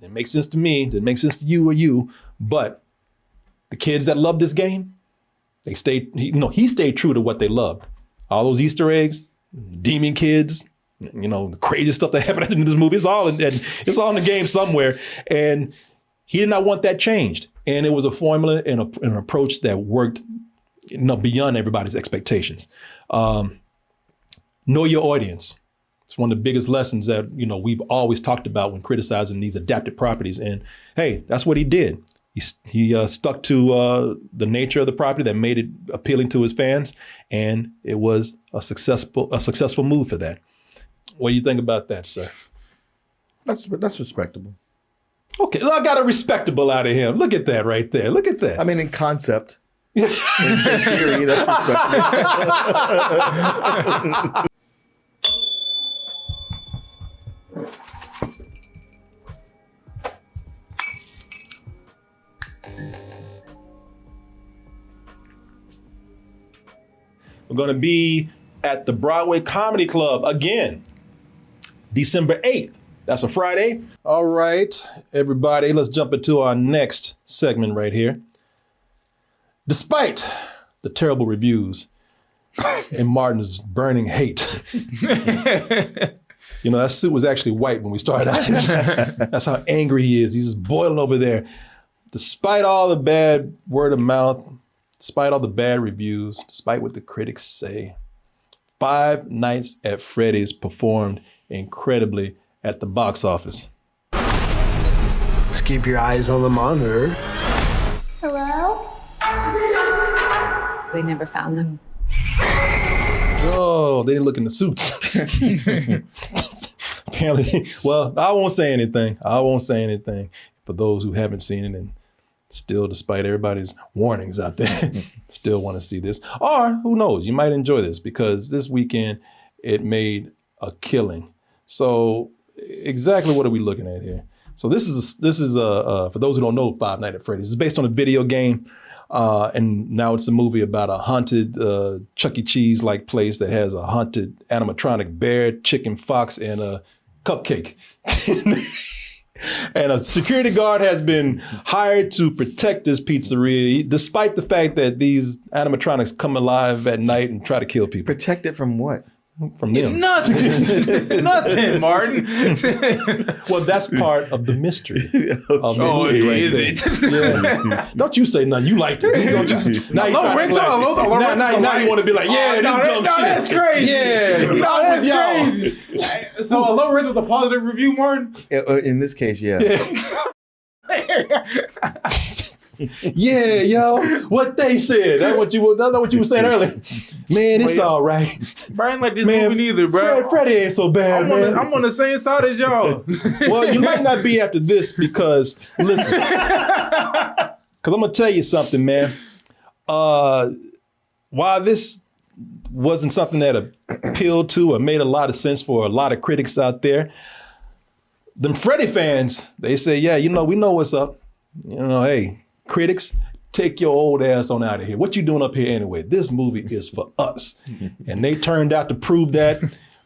It makes sense to me. It makes sense to you or you. But the kids that love this game, he stayed true to what they loved. All those Easter eggs, demon kids, the crazy stuff that happened in this movie. It's all in the game somewhere. And he did not want that changed. And it was a formula and an approach that worked beyond everybody's expectations. Know your audience. It's one of the biggest lessons that, we've always talked about when criticizing these adapted properties. And hey, that's what he did. He stuck to the nature of the property that made it appealing to his fans. And it was a successful move for that. What do you think about that, sir? That's respectable. Okay, I got a respectable out of him. Look at that right there. Look at that. I mean, in concept. In theory, that's respectable. We're going to be at the Broadway Comedy Club again, December 8th. That's a Friday. All right, everybody, let's jump into our next segment right here. Despite the terrible reviews and Martin's burning hate, that suit was actually white when we started out. That's how angry he is. He's just boiling over there. Despite all the bad word of mouth, despite all the bad reviews, despite what the critics say, Five Nights at Freddy's performed incredibly at the box office. Just keep your eyes on the monitor. Hello? They never found them. Oh, they didn't look in the suits. Apparently, well, I won't say anything. For those who haven't seen it and still, despite everybody's warnings out there, still want to see this. Or who knows, you might enjoy this because this weekend it made a killing. So exactly what are we looking at here? So this is for those who don't know Five Nights at Freddy's, it's based on a video game. And now it's a movie about a haunted Chuck E. Cheese-like place that has a haunted animatronic bear, chicken, fox, and a cupcake. And a security guard has been hired to protect this pizzeria, despite the fact that these animatronics come alive at night and try to kill people. Protect it from what? From them. Nothing, Martin. Well, that's part of the mystery. Is it? Yeah. Don't you say nothing. You liked it. Now you want to be like, this dumb shit. That's crazy. Yeah, that's crazy. So a low rent was a positive review, Martin? In this case, yeah. Yeah, yo, what they said. That's what you were saying earlier. Man, it's all right. Bro, I ain't like this movie neither, bro. Freddy ain't so bad, I'm on the same side as y'all. Well, you might not be after this because, listen, because I'm going to tell you something, man. While this wasn't something that appealed to or made a lot of sense for a lot of critics out there, them Freddy fans, they say, yeah, we know what's up. Hey, critics, take your old ass on out of here. What you doing up here anyway? This movie is for us. And they turned out to prove that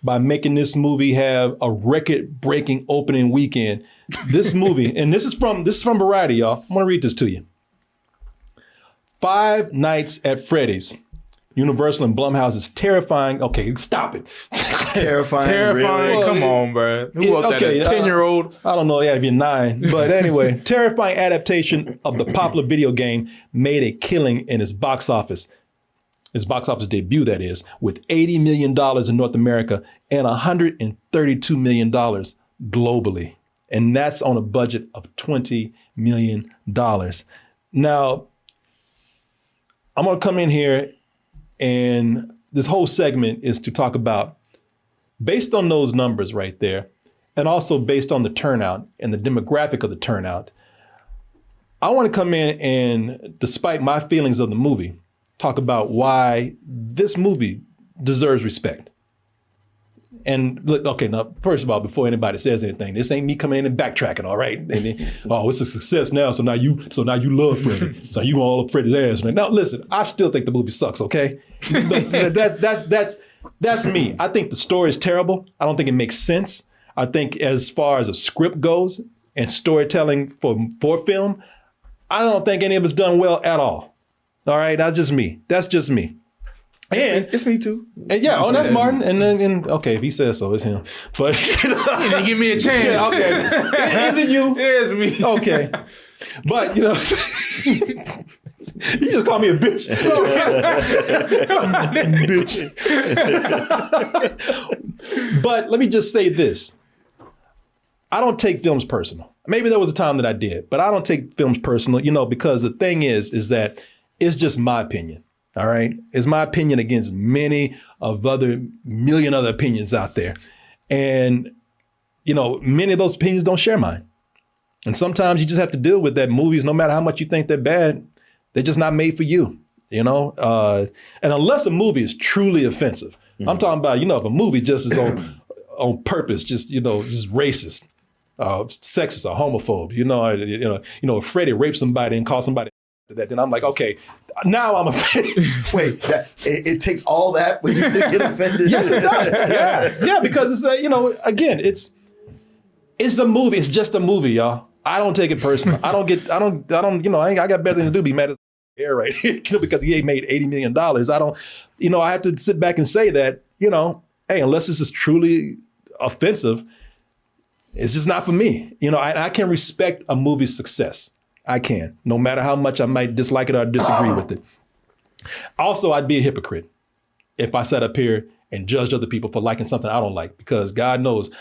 by making this movie have a record-breaking opening weekend. This movie, and this is from Variety, y'all. I'm gonna read this to you. Five Nights at Freddy's. Universal and Blumhouse's terrifying. Okay, stop it. Terrifying. Really? Come on, bro. Who wrote that? A 10-year-old? I don't know. It had to be 9. But anyway, terrifying adaptation of the popular video game made a killing in its box office. Its box office debut, that is, with $80 million in North America and $132 million globally. And that's on a budget of $20 million. Now, I'm going to come in here, and this whole segment is to talk about, based on those numbers right there, and also based on the turnout and the demographic of the turnout, I want to come in and, despite my feelings of the movie, talk about why this movie deserves respect. And look, okay, now, first of all, before anybody says anything, this ain't me coming in and backtracking, all right? And then, it's a success now, so now you love Freddy. So you all up Freddy's ass. Now listen, I still think the movie sucks, okay? That's me. I think the story is terrible. I don't think it makes sense. I think as far as a script goes, and storytelling for film, I don't think any of it's done well at all. All right, that's just me. That's just me. And It's me too. and yeah, that's Martin. And then okay, if he says so, it's him. But You didn't give me a chance. okay, is it you? It's me. Okay, but you know, you just call me a bitch. Bitch. But let me just say this: I don't take films personal. Maybe there was a time that I did, but I don't take films personal. You know, because the thing is that it's just my opinion. All right, it's my opinion against many of million other opinions out there, and you know, many of those opinions don't share mine. And sometimes you just have to deal with that. Movies, no matter how much you think they're bad, they're just not made for you, you know? And unless a movie is truly offensive, I'm talking about, you know, if a movie just is on purpose, just, you know, just racist, sexist or homophobe, you know, if Freddie raped somebody and called somebody that, then I'm like, okay, now I'm offended. Wait, it takes all that for you to get offended? Yes, it does. Yeah, because it's you know, again, it's a movie. It's just a movie, y'all. I don't take it personal. I don't, you know, I got better things to do. Be mad at air right here because he made $80 million. I don't, you know, I have to sit back and say that, you know, hey, unless this is truly offensive, it's just not for me. You know, I can respect a movie's success. I can, no matter how much I might dislike it or disagree with it. Also, I'd be a hypocrite if I sat up here and judged other people for liking something I don't like, because God knows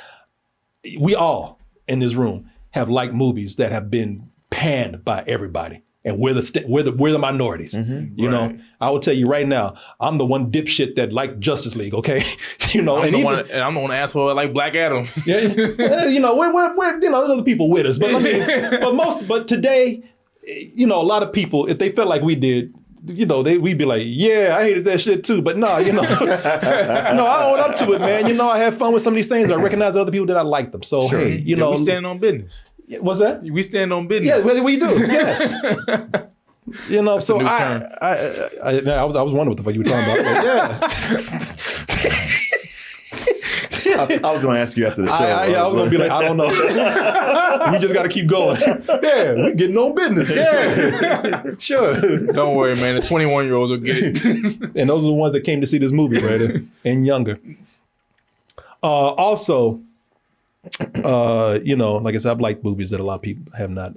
we all in this room have liked movies that have been panned by everybody, and we're the minorities. You know, I will tell you right now, I'm the one dipshit that liked Justice League. Okay, you know, I'm the one asshole that like Black Adam. Yeah, you know, we're you know, there's other people with us, but I mean, but today, you know, a lot of people, if they felt like we did, you know, we'd be like, yeah, I hated that shit too. But no, you know, no, I own up to it, man. You know, I have fun with some of these things. I recognize other people that I like them. So, hey, you know. We stand on business. What's that? We stand on business. Yeah, we do. Yes. You know, so I was wondering what the fuck you were talking about. But yeah. I was going to ask you after the show. I was going to be like, I don't know. We just got to keep going. Yeah, we getting no business. Yeah, sure. Don't worry, man. The 21-year-olds will get it. And those are the ones that came to see this movie, right? And younger. Also, you know, like I said, I've liked movies that a lot of people have not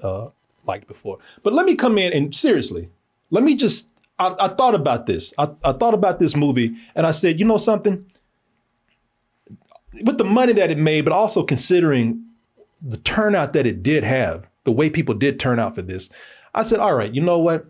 liked before. But let me come in and seriously, let me just, I thought about this. I thought about this movie and I said, you know something? With the money that it made, but also considering the turnout that it did have, the way people did turn out for this, I said, all right, you know what?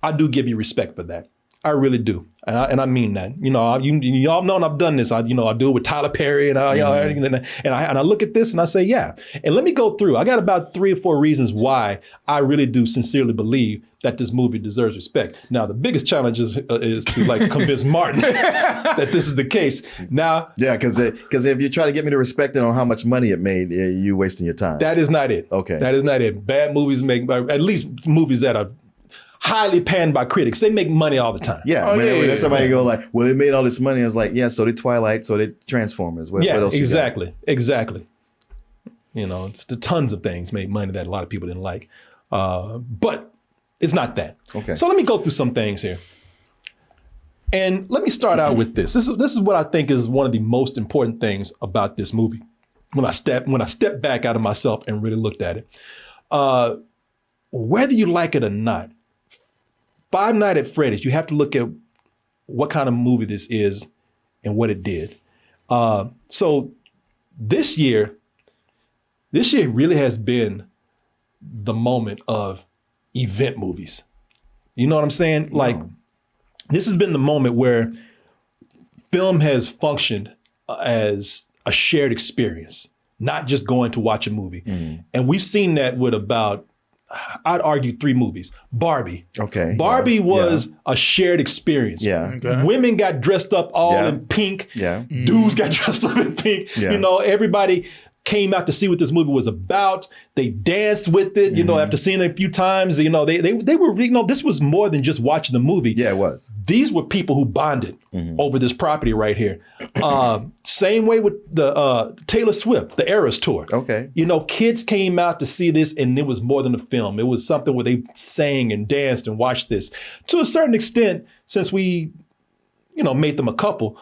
I do give you respect for that. I really do. And I mean that. You know, you all know I've done this. I do it with Tyler Perry and I look at this and I say, yeah. And let me go through. I got about 3 or 4 reasons why I really do sincerely believe that this movie deserves respect. Now, the biggest challenge is to like convince Martin that this is the case. Now, yeah, because if you try to get me to respect it on how much money it made, you're wasting your time. That is not it. Okay. That is not it. Bad movies make, at least movies that are highly panned by critics, they make money all the time. Yeah, when somebody go like, well, it made all this money. I was like, yeah, so did Twilight, so did Transformers. What else exactly. You know, the tons of things made money that a lot of people didn't like. But it's not that. Okay. So let me go through some things here. And let me start out with this. This is what I think is one of the most important things about this movie. When I step back out of myself and really looked at it. Whether you like it or not, Five Nights at Freddy's, you have to look at what kind of movie this is and what it did. So this year really has been the moment of event movies. You know what I'm saying? Like, this has been the moment where film has functioned as a shared experience, not just going to watch a movie. And we've seen that with about, I'd argue 3 movies. Barbie. Okay. Barbie was a shared experience. Yeah. Okay. Women got dressed up all in pink. Yeah. Dudes got dressed up in pink. Yeah. You know, everybody came out to see what this movie was about. They danced with it, you know, after seeing it a few times. You know, they were, you know, this was more than just watching the movie. Yeah, it was. These were people who bonded over this property right here. Same way with the Taylor Swift, the Eras Tour. Okay. You know, kids came out to see this, and it was more than a film. It was something where they sang and danced and watched this. To a certain extent, since we, you know, made them a couple,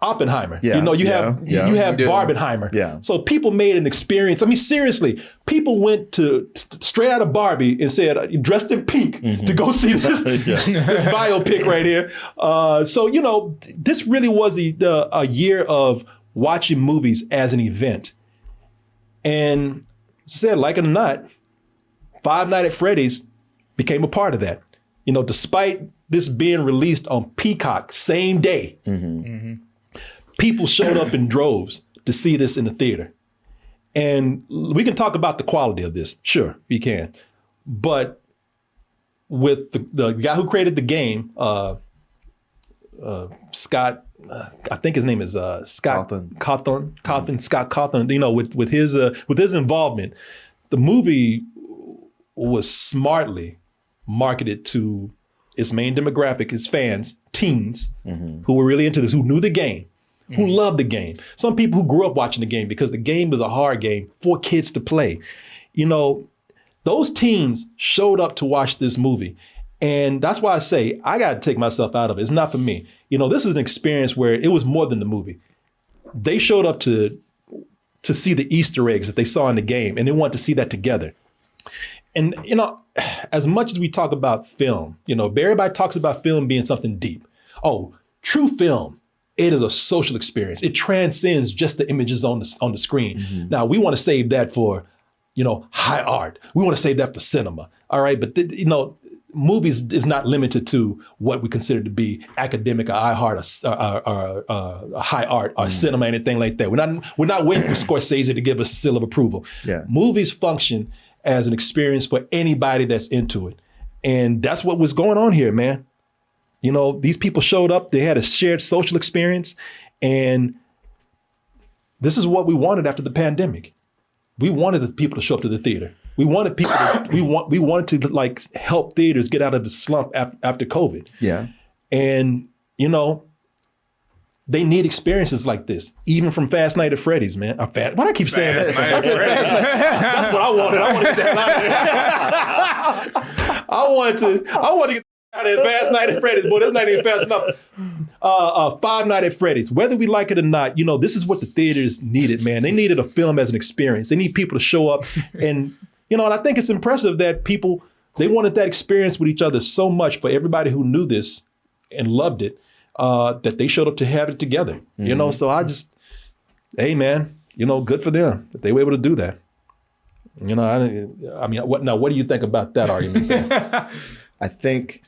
Oppenheimer. Yeah, You know, you yeah, have yeah. you have Yeah. Barbenheimer. Yeah. So people made an experience. I mean, seriously, people went to straight out of Barbie and said, dressed in pink to go see this, this biopic right here. So, you know, this really was a year of watching movies as an event. And as I said, like it or not, Five Nights at Freddy's became a part of that. You know, despite this being released on Peacock same day, people showed up in droves to see this in the theater. And we can talk about the quality of this. Sure, we can. But with the guy who created the game, Scott, I think his name is Scott Cawthon, Scott Cawthon, you know, with his involvement, the movie was smartly marketed to its main demographic, its fans, teens, who were really into this, who knew the game, who loved the game. Some people who grew up watching the game because the game was a hard game for kids to play. You know, those teens showed up to watch this movie. And that's why I say, I got to take myself out of it. It's not for me. You know, this is an experience where it was more than the movie. They showed up to see the Easter eggs that they saw in the game, and they wanted to see that together. And, you know, as much as we talk about film, you know, everybody talks about film being something deep. Oh, true film, it is a social experience. It transcends just the images on the screen. Now, we want to save that for, you know, high art. We want to save that for cinema. All right. But, you know, movies is not limited to what we consider to be academic or high art or high art or cinema, anything like that. We're not waiting for Scorsese to give us a seal of approval. Yeah. Movies function as an experience for anybody that's into it. And that's what was going on here, man. You know, these people showed up, they had a shared social experience, and this is what we wanted after the pandemic. We wanted the people to show up to the theater. We wanted people to, we wanted to like help theaters get out of the slump after COVID. Yeah. And, you know, they need experiences like this, even from Fast Night at Freddy's, man. Why do I keep saying that? That's what I wanted. I wanted to get that out there. I want to get out of Fast Night at Freddy's. Boy, that's not even fast enough. Five Nights at Freddy's. Whether we like it or not, you know, this is what the theaters needed, man. They needed a film as an experience. They need people to show up. And, you know, and I think it's impressive that people, they wanted that experience with each other so much for everybody who knew this and loved it. That they showed up to have it together, you know? So I just, hey man, you know, good for them that they were able to do that. You know, I mean, what do you think about that argument there? I think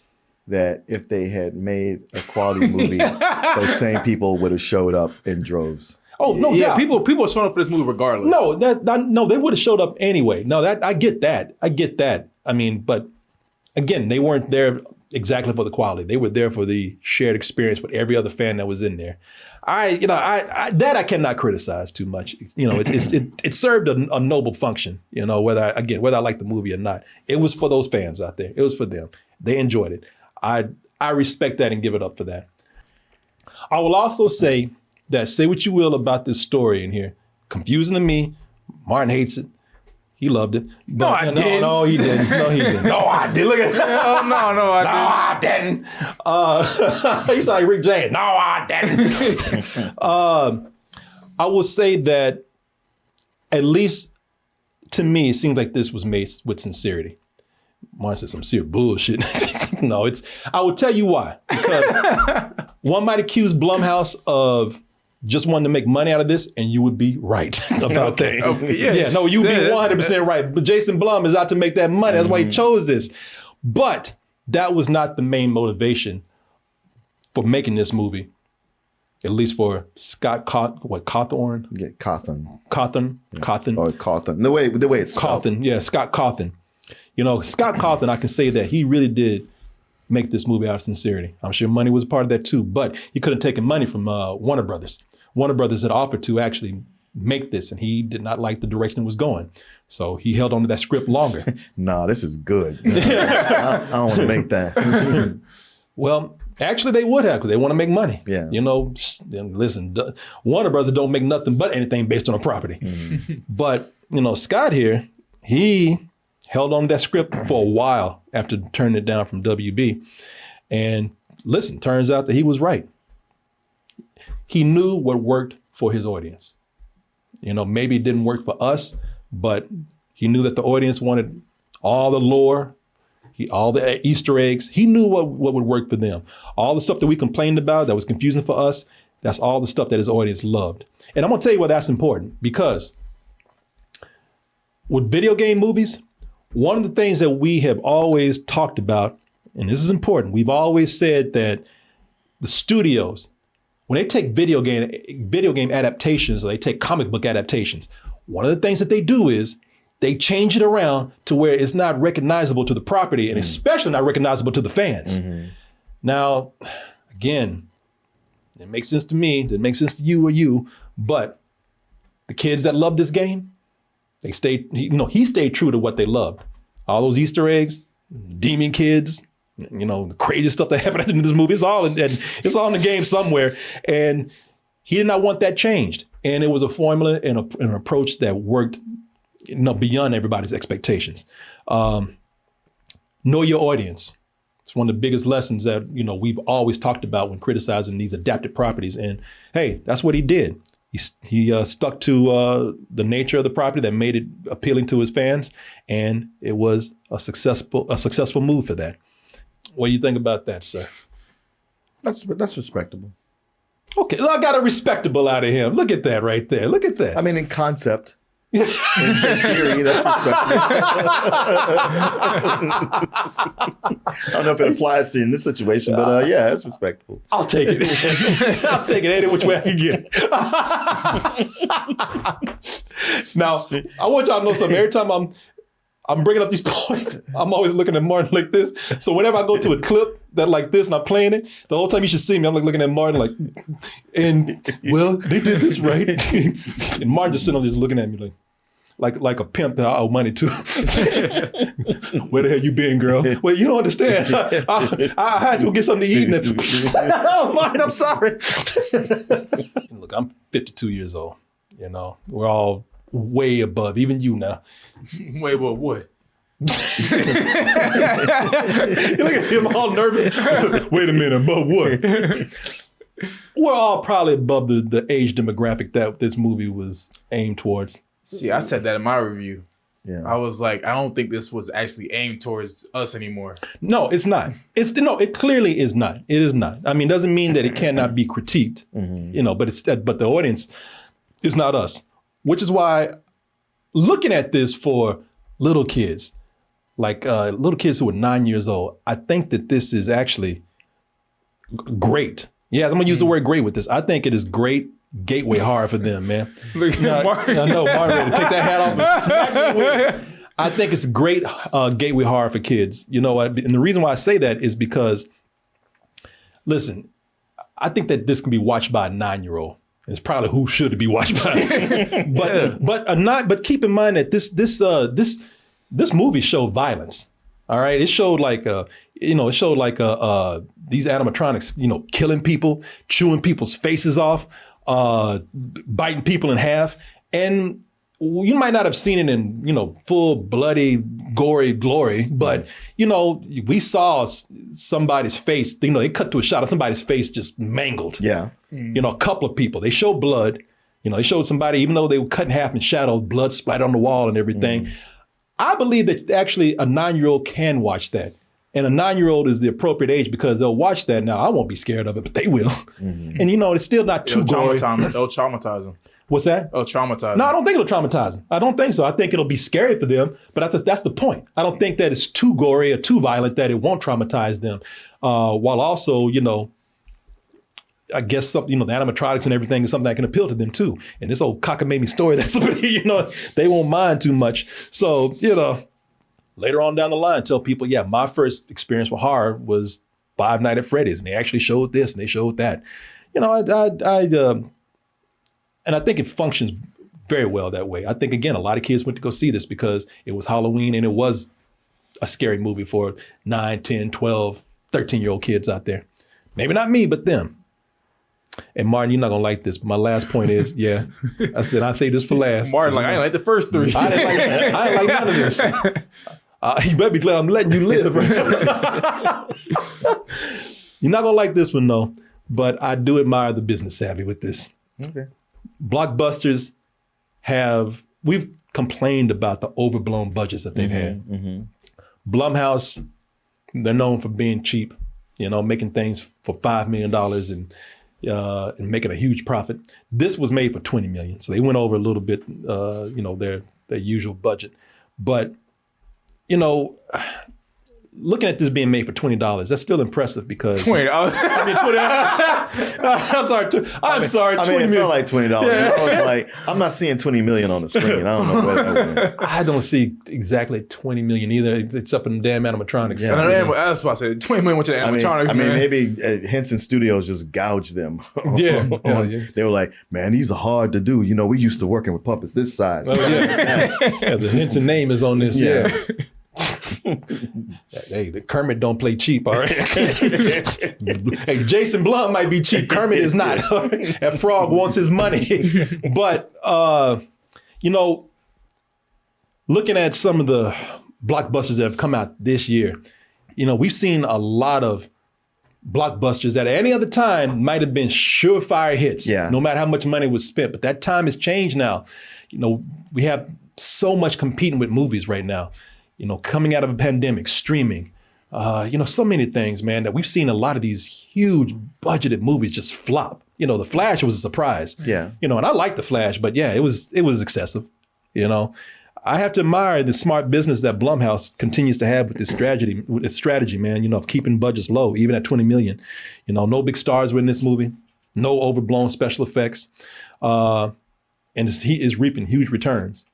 that if they had made a quality movie, those same people would have showed up in droves. Oh, no Yeah, doubt. people are showing up for this movie regardless. No, no, they would have showed up anyway. No, I get that. I mean, but again, they weren't there exactly for the quality. They were there for the shared experience with every other fan that was in there. I I cannot criticize too much. You know, it served a noble function. You know, whether I like the movie or not, it was for those fans out there. It was for them. They enjoyed it. I respect that and give it up for that. I will also say that, say what you will about this story in here, confusing to me. Martin hates it. He loved it. No, I didn't. No, he didn't. No, he didn't. No, I did. Look at that. No, I didn't. He's like Rick James. No, I didn't. I will say that, at least to me, it seems like this was made with sincerity. Martin said some serious bullshit. No, I will tell you why. Because one might accuse Blumhouse of just wanting to make money out of this, and you would be right about that. Okay, yes. Yeah, no, you'd be 100% right. But Jason Blum is out to make that money. That's why he chose this. But that was not the main motivation for making this movie, at least for Scott Cawthon? Yeah, Cawthon. Cawthon. Or Cawthon. The way it's spelled. Cawthon, yeah, Scott Cawthon. You know, Scott Cawthon, I can say that he really did make this movie out of sincerity. I'm sure money was a part of that too, but he could have taken money from Warner Brothers. Warner Brothers had offered to actually make this, and he did not like the direction it was going. So he held on to that script longer. Nah, this is good. I don't want to make that. Well, actually, they would have, because they want to make money. Yeah. You know, listen, Warner Brothers don't make nothing but anything based on a property. But, you know, Scott here, he held on to that script for a while after turning it down from WB. And listen, turns out that he was right. He knew what worked for his audience. You know, maybe it didn't work for us, but he knew that the audience wanted all the lore, all the Easter eggs. He knew what would work for them. All the stuff that we complained about that was confusing for us, that's all the stuff that his audience loved. And I'm gonna tell you why that's important, because with video game movies, one of the things that we have always talked about, and this is important, we've always said that the studios, when they take video game adaptations, or they take comic book adaptations, one of the things that they do is they change it around to where it's not recognizable to the property, and especially not recognizable to the fans. Now, again, it makes sense to me, it makes sense to you or you, but the kids that love this game, he stayed true to what they loved. All those Easter eggs, demon kids, you know, the crazy stuff that happened in this movie, it's all in the game somewhere. And he did not want that changed. And it was a formula and an approach that worked, you know, beyond everybody's expectations. Know your audience. It's one of the biggest lessons that, you know, we've always talked about when criticizing these adapted properties. And hey, that's what he did. He stuck to the nature of the property that made it appealing to his fans, and it was a successful move for that. What do you think about that, sir? That's respectable. Okay, I got a respectable out of him. Look at that right there. Look at that. I mean, in concept. In theory, that's respectable. I don't know if it applies to in this situation, but yeah, it's respectable. I'll take it. I'll take it any which way I can get it. Now, I want y'all to know something. Every time I'm bringing up these points, I'm always looking at Martin like this. So whenever I go to a clip that like this and I'm playing it, the whole time you should see me, I'm like looking at Martin like, and well, they did this right. And Martin just sitting there just looking at me like a pimp that I owe money to. Where the hell you been, girl? Well, you don't understand. I had to go get something to eat. Oh, Martin, I'm sorry. Look, I'm 52 years old. You know, we're all way above, even you now. Way above what? Look at him all nervous. Wait a minute, above what? We're all probably above the age demographic that this movie was aimed towards. See, I said that in my review. Yeah. I was like, I don't think this was actually aimed towards us anymore. No, it's not. It clearly is not. It is not. I mean, it doesn't mean that it cannot be critiqued, you know, but the audience is not us. Which is why looking at this for little kids, like little kids who are 9 years old, I think that this is actually great. Yeah, I'm gonna use the word great with this. I think it is great gateway horror for them, man. Look at Martin. I know, Martin ready to take that hat off and smack me with it. I think it's great gateway horror for kids. You know, and the reason why I say that is because, listen, I think that this can be watched by a 9-year-old. It's probably who should be watched by. But keep in mind that this movie showed violence. All right, it showed like these animatronics, you know, killing people, chewing people's faces off, biting people in half, and you might not have seen it in, you know, full bloody, gory glory, but, you know, we saw somebody's face, you know, they cut to a shot of somebody's face just mangled. Yeah. You know, a couple of people. They showed blood. You know, they showed somebody, even though they were cut in half in shadow, blood splattered on the wall and everything. I believe that actually a 9-year-old can watch that. And a 9-year-old is the appropriate age because they'll watch that. Now, I won't be scared of it, but they will. And, you know, it's still not too gory. It'll traumatize them. What's that? It'll traumatize No, I them. don't think it'll traumatize them. I don't think so. I think it'll be scary for them, but that's the point. I don't think that it's too gory or too violent that it won't traumatize them. While also, you know, I guess something, you know, the animatronics and everything is something that can appeal to them too. And this old cockamamie story that's, you know, they won't mind too much. So, you know, later on down the line, tell people, yeah, my first experience with horror was Five Nights at Freddy's, and they actually showed this and they showed that. You know, and I think it functions very well that way. I think, again, a lot of kids went to go see this because it was Halloween and it was a scary movie for 9, 10, 12, 13-year-old kids out there. Maybe not me, but them. And Martin, you're not gonna like this, but my last point is, yeah, I said I'd say this for last. Martin, like, I ain't like the first three. I didn't like none of this. You better be glad I'm letting you live. You're not gonna like this one though, but I do admire the business savvy with this. Okay. Blockbusters we've complained about the overblown budgets that they've had. Blumhouse, they're known for being cheap, making things for $5 million and making a huge profit. This was made for $20 million, so they went over a little bit, their usual budget. But looking at this being made for $20, that's still impressive because $20. I mean, 20. I'm sorry. I mean, it felt like $20. Yeah. I was like, I'm not seeing 20 million on the screen. I don't know where that went. I don't see exactly 20 million either. It's up in the damn animatronics. Yeah. That's what I said. 20 million went to the animatronics. I mean, maybe Henson Studios just gouged them. Yeah. They were like, man, these are hard to do. We used to working with puppets this size. Oh, yeah. The Henson name is on this. Yeah. Hey, the Kermit don't play cheap, all right? Hey, Jason Blum might be cheap. Kermit is not. That frog wants his money. But, looking at some of the blockbusters that have come out this year, we've seen a lot of blockbusters that at any other time might have been surefire hits, no matter how much money was spent. But that time has changed now. We have so much competing with movies right now. Coming out of a pandemic, streaming, so many things, man, that we've seen a lot of these huge budgeted movies just flop. The Flash was a surprise. Yeah. And I like The Flash, but yeah, it was excessive. I have to admire the smart business that Blumhouse continues to have with its strategy, man, of keeping budgets low, even at 20 million. No big stars were in this movie, no overblown special effects. And he is reaping huge returns,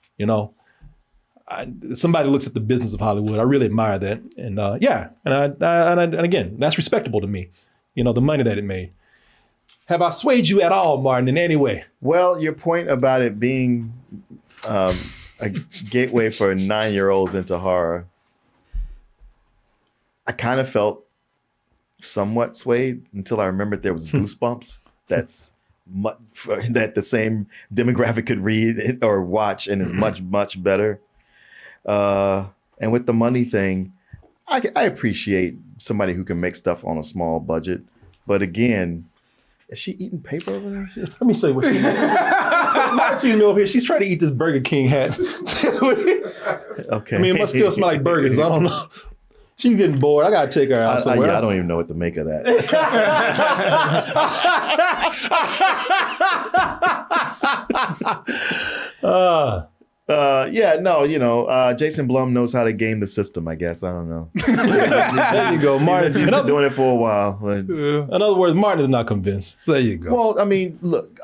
somebody looks at the business of Hollywood. I really admire that. And and again, that's respectable to me, the money that it made. Have I swayed you at all, Martin, in any way? Well, your point about it being a gateway for 9-year-olds into horror, I kind of felt somewhat swayed until I remembered there was Goosebumps. That the same demographic could read or watch and is much, much better. And with the money thing, I appreciate somebody who can make stuff on a small budget. But again, is she eating paper over there? Let me show you what she Martin sees me over here. She's trying to eat this Burger King hat. Okay. I mean, it must still smell like burgers. I don't know. She's getting bored. I got to take her out somewhere. I don't even know what to make of that. Jason Blum knows how to game the system, I guess. I don't know. There you go, Martin. He's been doing it for a while. But... In other words, Martin is not convinced. So there you go. Well, I mean, look,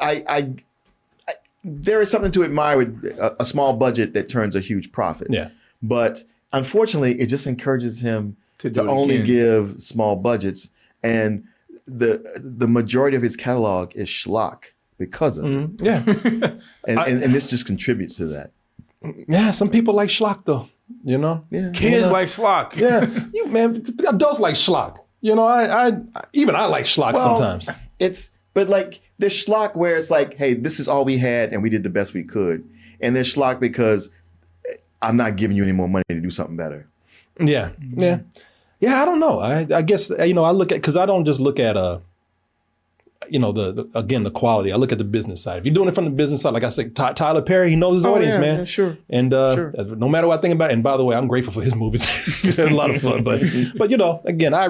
there is something to admire with a small budget that turns a huge profit. Yeah. But unfortunately, it just encourages him to only give small budgets. And the majority of his catalog is schlock because of it. Yeah. and this just contributes to that. Yeah, some people like schlock though, Yeah. Kids like schlock. Yeah. Adults like schlock. I like schlock sometimes. But like there's schlock where it's like, hey, this is all we had and we did the best we could. And there's schlock because I'm not giving you any more money to do something better. Yeah. Yeah. Yeah, I don't know. I guess, I look at, because I don't just look at, the quality. I look at the business side. If you're doing it from the business side, like I said, Tyler Perry, he knows his audience, man. Yeah, sure. And no matter what I think about it, and by the way, I'm grateful for his movies. They're a lot of fun. But again, I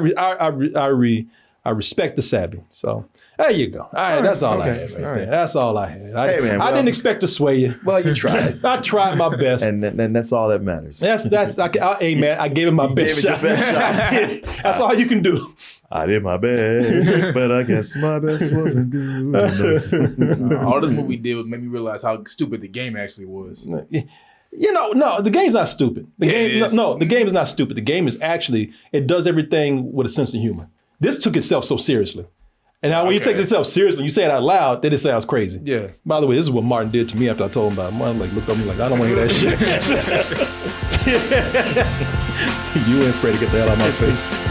respect the savvy. So there you go. All right, that's all I had right there. That's all I had. I didn't expect to sway you. Well, you tried. I tried my best. And that's all that matters. Hey, man, I gave it my best shot. That's all you can do. I did my best, but I guess my best wasn't good enough. All this movie did made me realize how stupid the game actually was. No, the game's not stupid. The game is not stupid. The game is actually, it does everything with a sense of humor. This took itself so seriously. And now when you take yourself seriously, when you say it out loud, then it sounds crazy. Yeah. By the way, this is what Martin did to me after I told him about it. Martin like looked at me like, I don't want to hear that shit. You and Freddie, get the hell out of my face.